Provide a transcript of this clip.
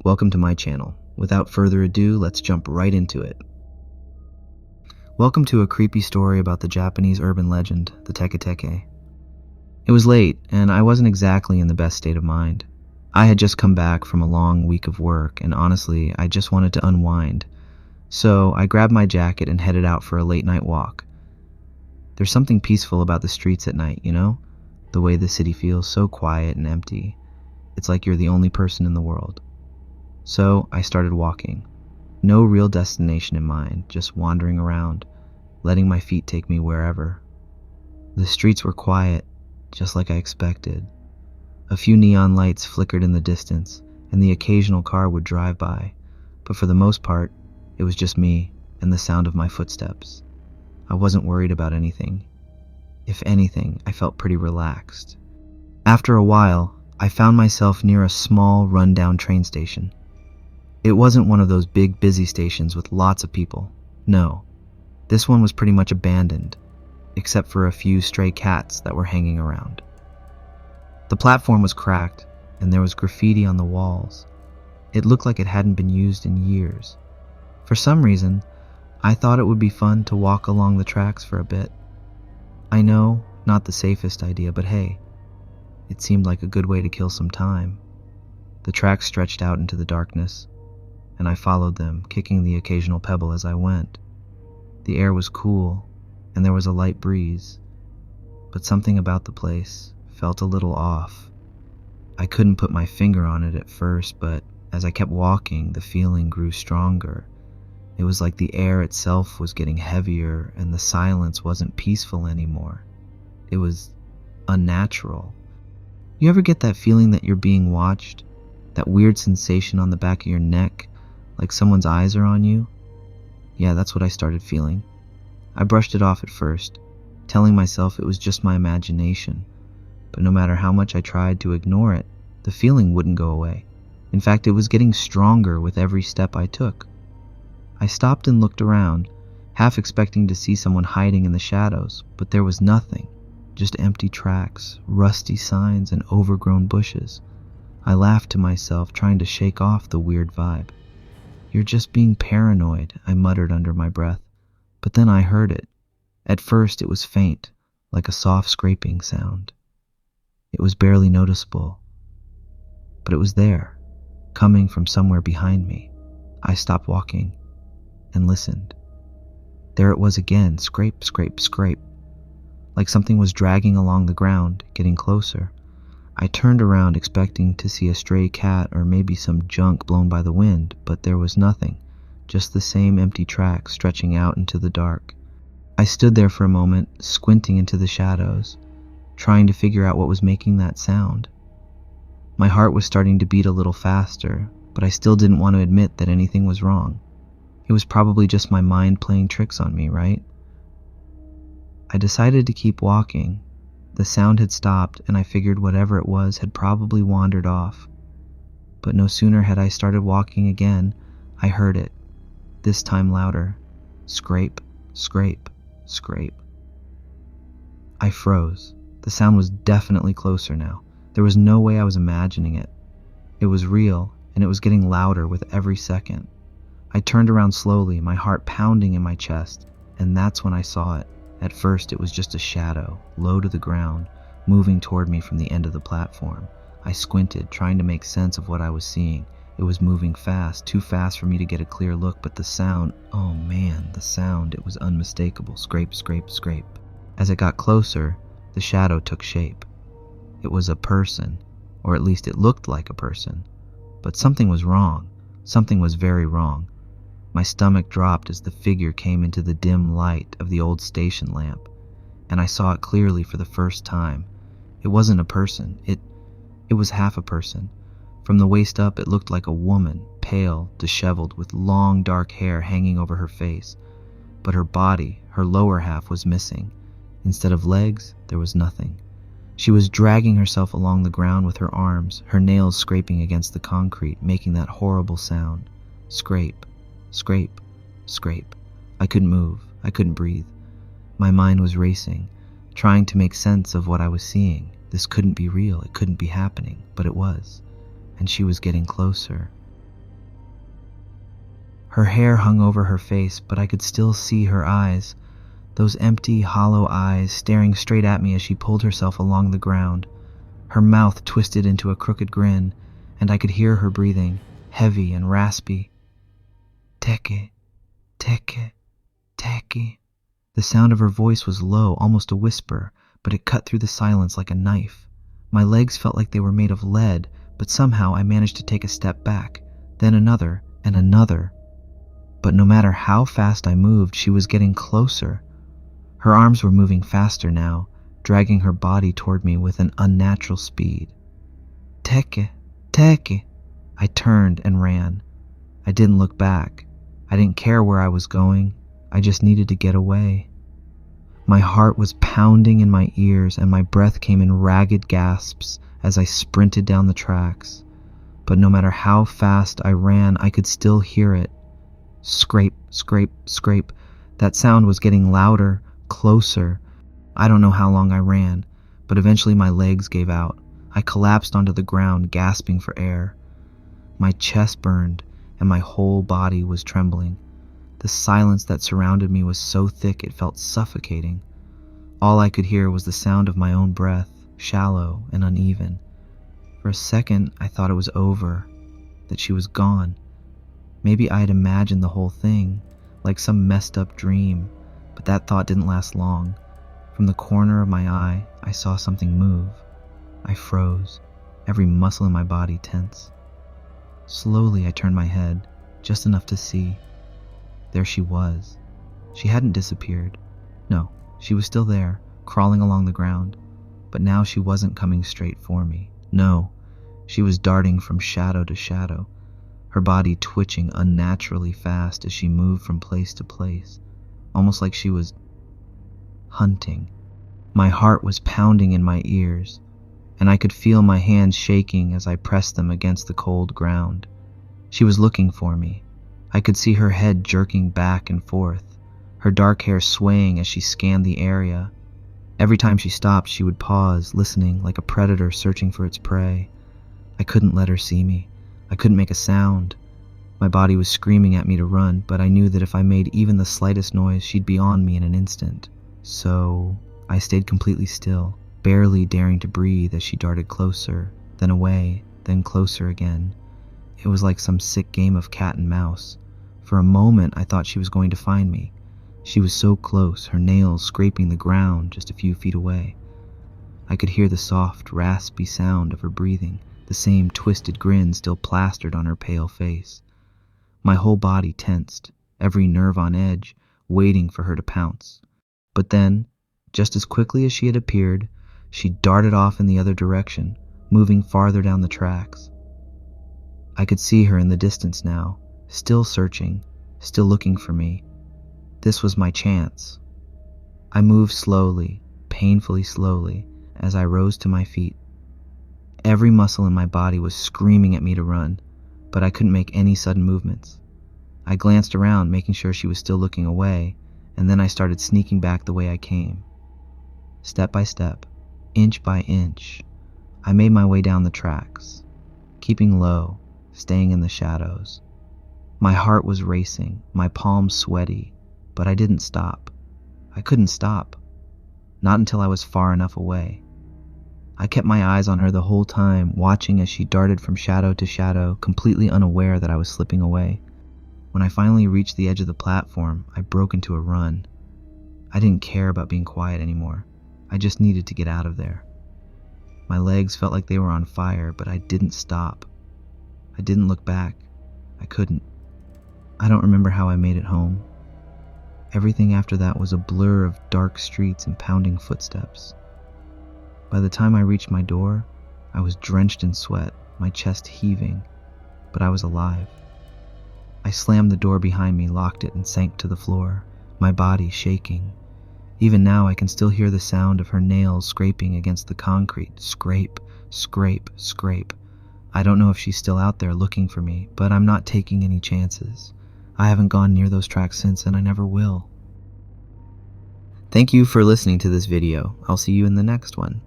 Welcome to my channel. Without further ado, let's jump right into it. Welcome to a creepy story about the Japanese urban legend, the Teke. It was late, and I wasn't exactly in the best state of mind. I had just come back from a long week of work, and honestly, I just wanted to unwind. So I grabbed my jacket and headed out for a late night walk. There's something peaceful about the streets at night, you know? The way the city feels so quiet and empty. It's like you're the only person in the world. So I started walking. No real destination in mind, just wandering around, letting my feet take me wherever. The streets were quiet, just like I expected. A few neon lights flickered in the distance, and the occasional car would drive by. But for the most part, it was just me and the sound of my footsteps. I wasn't worried about anything. If anything, I felt pretty relaxed. After a while, I found myself near a small, run-down train station. It wasn't one of those big, busy stations with lots of people. No, this one was pretty much abandoned, except for a few stray cats that were hanging around. The platform was cracked, and there was graffiti on the walls. It looked like it hadn't been used in years. For some reason, I thought it would be fun to walk along the tracks for a bit. I know, not the safest idea, but hey, it seemed like a good way to kill some time. The tracks stretched out into the darkness, and I followed them, kicking the occasional pebble as I went. The air was cool, and there was a light breeze, but something about the place felt a little off. I couldn't put my finger on it at first, but as I kept walking, the feeling grew stronger. It was like the air itself was getting heavier, and the silence wasn't peaceful anymore. It was unnatural. You ever get that feeling that you're being watched? That weird sensation on the back of your neck, like someone's eyes are on you? Yeah, that's what I started feeling. I brushed it off at first, telling myself it was just my imagination. But no matter how much I tried to ignore it, the feeling wouldn't go away. In fact, it was getting stronger with every step I took. I stopped and looked around, half expecting to see someone hiding in the shadows, but there was nothing. Just empty tracks, rusty signs, and overgrown bushes. I laughed to myself, trying to shake off the weird vibe. "You're just being paranoid," I muttered under my breath. But then I heard it. At first it was faint, like a soft scraping sound. It was barely noticeable, but it was there, coming from somewhere behind me. I stopped walking and listened. There it was again, scrape, scrape, scrape. Like something was dragging along the ground, getting closer. I turned around expecting to see a stray cat or maybe some junk blown by the wind, but there was nothing, just the same empty tracks stretching out into the dark. I stood there for a moment, squinting into the shadows, trying to figure out what was making that sound. My heart was starting to beat a little faster, but I still didn't want to admit that anything was wrong. It was probably just my mind playing tricks on me, right? I decided to keep walking. The sound had stopped, and I figured whatever it was had probably wandered off. But no sooner had I started walking again, I heard it, this time louder. Scrape, scrape, scrape. I froze. The sound was definitely closer now. There was no way I was imagining it. It was real, and it was getting louder with every second. I turned around slowly, my heart pounding in my chest, and that's when I saw it. At first, it was just a shadow, low to the ground, moving toward me from the end of the platform. I squinted, trying to make sense of what I was seeing. It was moving fast, too fast for me to get a clear look, but the sound, oh man, the sound, it was unmistakable. Scrape, scrape, scrape. As it got closer, the shadow took shape. It was a person, or at least it looked like a person. But something was wrong. Something was very wrong. My stomach dropped as the figure came into the dim light of the old station lamp, and I saw it clearly for the first time. It wasn't a person. It was half a person. From the waist up, it looked like a woman, pale, disheveled, with long dark hair hanging over her face. But her body, her lower half, was missing. Instead of legs, there was nothing. She was dragging herself along the ground with her arms, her nails scraping against the concrete, making that horrible sound. Scrape, scrape, scrape. I couldn't move. I couldn't breathe. My mind was racing, trying to make sense of what I was seeing. This couldn't be real. It couldn't be happening, but it was. And she was getting closer. Her hair hung over her face, but I could still see her eyes, those empty, hollow eyes staring straight at me as she pulled herself along the ground. Her mouth twisted into a crooked grin, and I could hear her breathing, heavy and raspy. Teke, Teke, Teke. The sound of her voice was low, almost a whisper, but it cut through the silence like a knife. My legs felt like they were made of lead, but somehow I managed to take a step back, then another, and another. But no matter how fast I moved, she was getting closer. Her arms were moving faster now, dragging her body toward me with an unnatural speed. Teke, Teke. I turned and ran. I didn't look back. I didn't care where I was going. I just needed to get away. My heart was pounding in my ears, and my breath came in ragged gasps as I sprinted down the tracks. But no matter how fast I ran, I could still hear it. Scrape, scrape, scrape. That sound was getting louder, closer. I don't know how long I ran, but eventually my legs gave out. I collapsed onto the ground, gasping for air. My chest burned, and my whole body was trembling. The silence that surrounded me was so thick it felt suffocating. All I could hear was the sound of my own breath, shallow and uneven. For a second, I thought it was over, that she was gone. Maybe I had imagined the whole thing, like some messed up dream, but that thought didn't last long. From the corner of my eye, I saw something move. I froze, every muscle in my body tense. Slowly, I turned my head, just enough to see. There she was. She hadn't disappeared. No, she was still there, crawling along the ground. But now she wasn't coming straight for me. No, she was darting from shadow to shadow, her body twitching unnaturally fast as she moved from place to place, almost like she was hunting. My heart was pounding in my ears, and I could feel my hands shaking as I pressed them against the cold ground. She was looking for me. I could see her head jerking back and forth, her dark hair swaying as she scanned the area. Every time she stopped, she would pause, listening like a predator searching for its prey. I couldn't let her see me. I couldn't make a sound. My body was screaming at me to run, but I knew that if I made even the slightest noise, she'd be on me in an instant. So I stayed completely still, barely daring to breathe as she darted closer, then away, then closer again. It was like some sick game of cat and mouse. For a moment, I thought she was going to find me. She was so close, her nails scraping the ground just a few feet away. I could hear the soft, raspy sound of her breathing, the same twisted grin still plastered on her pale face. My whole body tensed, every nerve on edge, waiting for her to pounce. But then, just as quickly as she had appeared, she darted off in the other direction, moving farther down the tracks. I could see her in the distance now, still searching, still looking for me. This was my chance. I moved slowly, painfully slowly, as I rose to my feet. Every muscle in my body was screaming at me to run, but I couldn't make any sudden movements. I glanced around, making sure she was still looking away, and then I started sneaking back the way I came. Step by step, inch by inch, I made my way down the tracks, keeping low, staying in the shadows. My heart was racing, my palms sweaty, but I didn't stop. I couldn't stop. Not until I was far enough away. I kept my eyes on her the whole time, watching as she darted from shadow to shadow, completely unaware that I was slipping away. When I finally reached the edge of the platform, I broke into a run. I didn't care about being quiet anymore. I just needed to get out of there. My legs felt like they were on fire, but I didn't stop. I didn't look back. I couldn't. I don't remember how I made it home. Everything after that was a blur of dark streets and pounding footsteps. By the time I reached my door, I was drenched in sweat, my chest heaving, but I was alive. I slammed the door behind me, locked it, and sank to the floor, my body shaking. Even now I can still hear the sound of her nails scraping against the concrete. Scrape, scrape, scrape. I don't know if she's still out there looking for me, but I'm not taking any chances. I haven't gone near those tracks since, and I never will. Thank you for listening to this video. I'll see you in the next one.